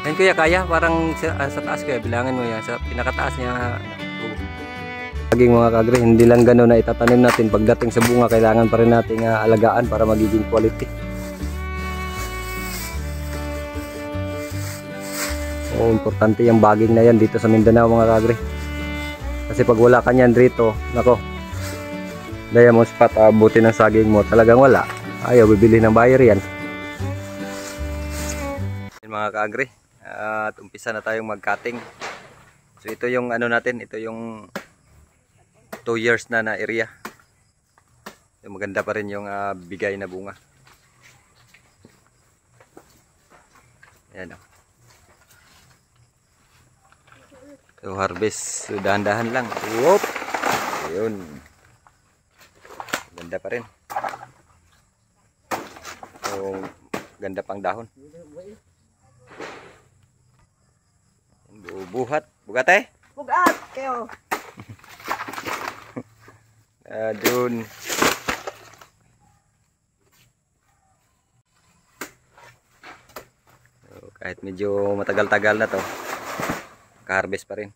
Yan kuya, kaya parang sa taas kuya, bilangan mo yan. Sa pinakataas niya. Laging mga kagre, hindi lang gano'n na itatanim natin. Pagdating sa bunga, kailangan pa rin nating alagaan para magiging quality. Importante yung baging na yan dito sa Mindanao mga kagre. Kasi pag wala ka niyan dito, nako, diamond spot, buti ng saging mo, talagang wala. Ayaw bibili ng buyer yan. Mga kagre, at umpisa na tayong mag-cutting. So ito yung ano natin, ito yung 2 years na area. So, maganda pa rin yung bigay na bunga. Ayan o. So harvest, so, dahan-dahan lang. Whoop! Ayun. Ganda pa rin. So ganda pang dahon. Buhat. Bugat eh? Bugat kayo. Dun. So, kahit medyo matagal-tagal na to, ka-harvest pa rin.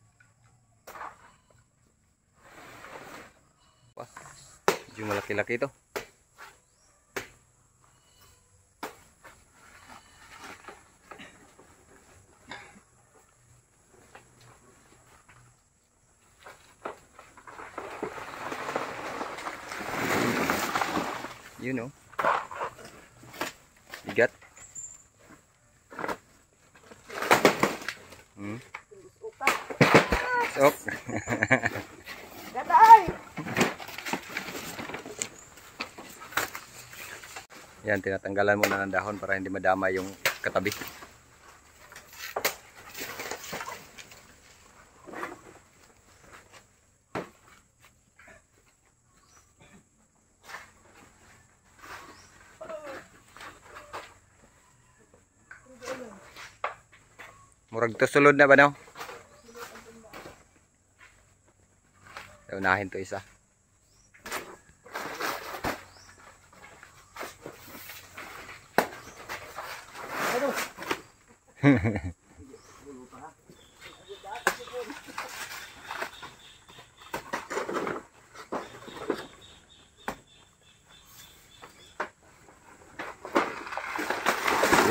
Medyo malaki-laki ito. You know, bigat. Sok. Gatay. Yan, tinatanggalan mo na ng dahon para hindi madama yung katabi. Murag to sulod na ba no? Unahin to isa.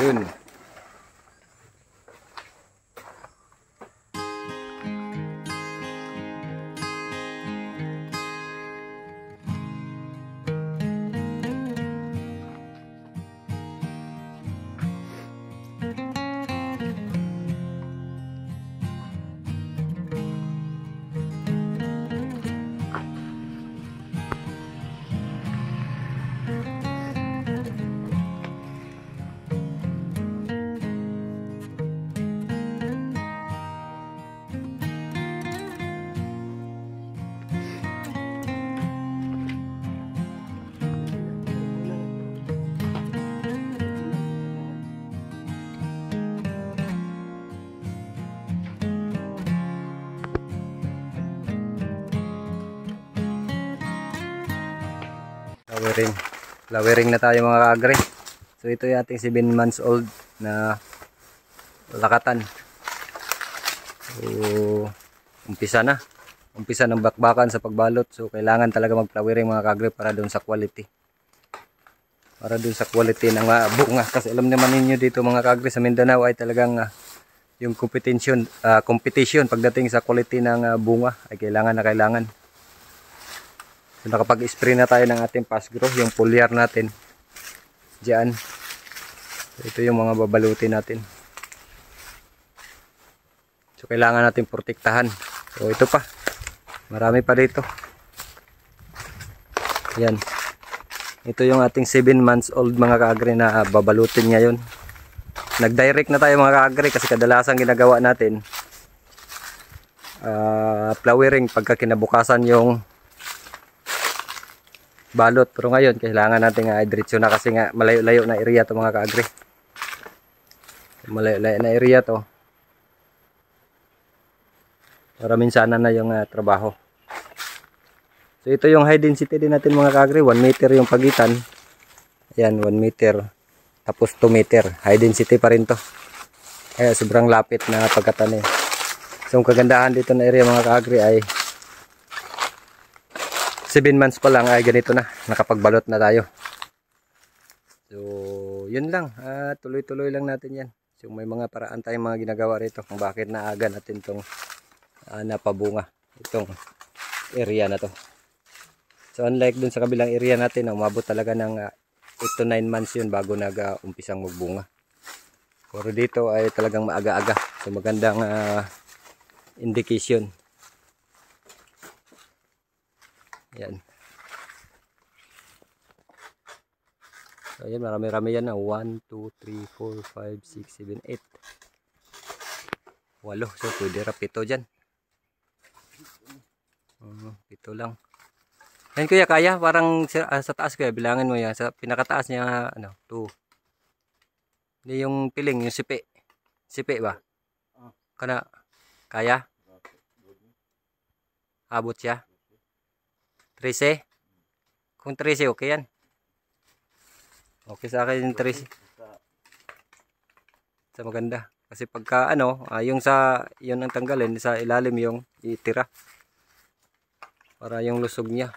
Yun. Flowering na tayo mga kaagre. So ito yung ating 7 months old na lakatan. So umpisa ng bakbakan sa pagbalot. So kailangan talaga mag-flowering mga kaagre para doon sa quality. Para doon sa quality ng bunga. Kasi alam naman ninyo dito mga kaagre sa Mindanao ay talagang yung competition pagdating sa quality ng bunga ay kailangan na kailangan. So nakapag-spray na tayo ng ating pasgrow, yung foliar natin diyan. So ito yung mga babalutin natin. So kailangan natin protektahan. So ito pa, marami pa dito. Yan, ito yung ating 7 months old mga kaagre na babalutin ngayon. Nag-direct na tayo mga kaagre kasi kadalasan ginagawa natin flowering pagka kinabukasan yung balot, pero ngayon kailangan natin diretso na kasi nga malayo-layo na area to mga kaagre. Malayo-layo na area to para minsanan na yung trabaho. So ito yung high density din natin mga kaagre, 1 meter yung pagitan. Ayan, 1 meter tapos 2 meter, high density pa rin to. Kaya sobrang lapit na pagkatanim. So ang kagandahan dito na area mga ka-agri ay 7 months pa lang ay ganito na, nakapagbalot na tayo. So yun lang, tuloy-tuloy lang natin yan. So may mga paraan tayong mga ginagawa rito kung bakit naaga natin itong napabunga itong area na to. So unlike dun sa kabilang area natin, umabot talaga ng 8 to 9 months yun bago nag-umpisang magbunga. Pero dito ay talagang maaga-aga. So magandang indication. Yan. So ayan, marami-rami yan na. 1, 2, 3, 4, 5, 6, 7, 8. 8. So pwede rapito dyan. 7 lang. Yan kuya, kaya parang sa taas kuya, bilangin mo yan. Sa pinakataas niya, 2. Hindi yung piling, yung sipi. Sipi ba? Kana, kaya? Abot siya? 13? Kung 13, okay yan. Okay sa akin yung 13. Sa maganda. Kasi pagka yung yun ang tanggalin, sa ilalim yung itira. Para yung lusog niya.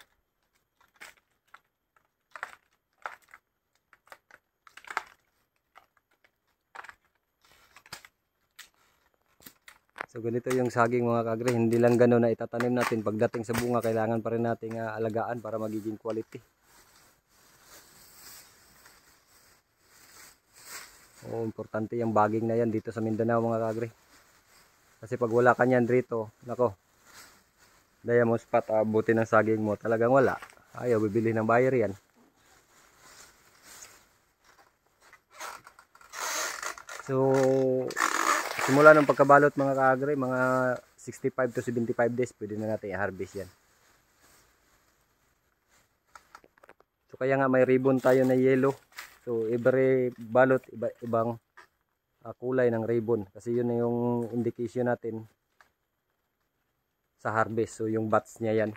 So ganito yung saging mga ka-agri, hindi lang gano'n na itatanim natin. Pagdating sa bunga, kailangan pa rin nating alagaan para magiging quality. Importante yung baging na yan dito sa Mindanao mga ka-agri. Kasi pag wala ka niyan dito, nako, diamond spot, abutin ng saging mo, talagang wala. Ayaw, bibili ng buyer yan. So simula ng pagkabalot mga ka-agri, mga 65 to 75 days, pwede na natin i-harvest yan. So kaya nga may ribbon tayo na yellow. So every balot, ibang kulay ng ribbon. Kasi yun na yung indication natin sa harvest. So yung batch niya yan.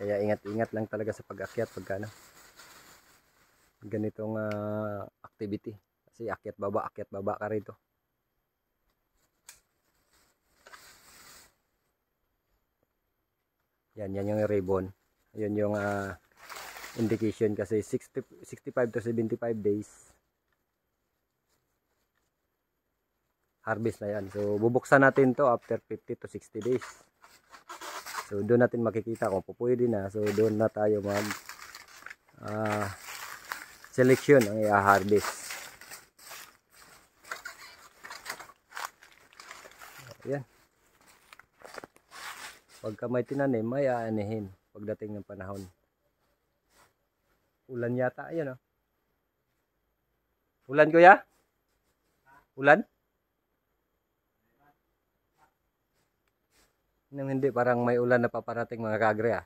Kaya ingat-ingat lang talaga sa pag-akyat pagka ganitong activity. Kasi akyat baba ka rito. Yan yung ribbon. Yun yung indication kasi 65 to 75 days harvest na yan. So bubuksan natin to after 50 to 60 days. So doon natin makikita kung pupwede na. So doon na tayo mag selection ang i-harvest. Ayan. Pagka may tinanim, may aanihin pagdating ng panahon. Ulan yata, ayan Ulan kuya? Ulan? Nang hindi, parang may ulan na paparating mga ka-agri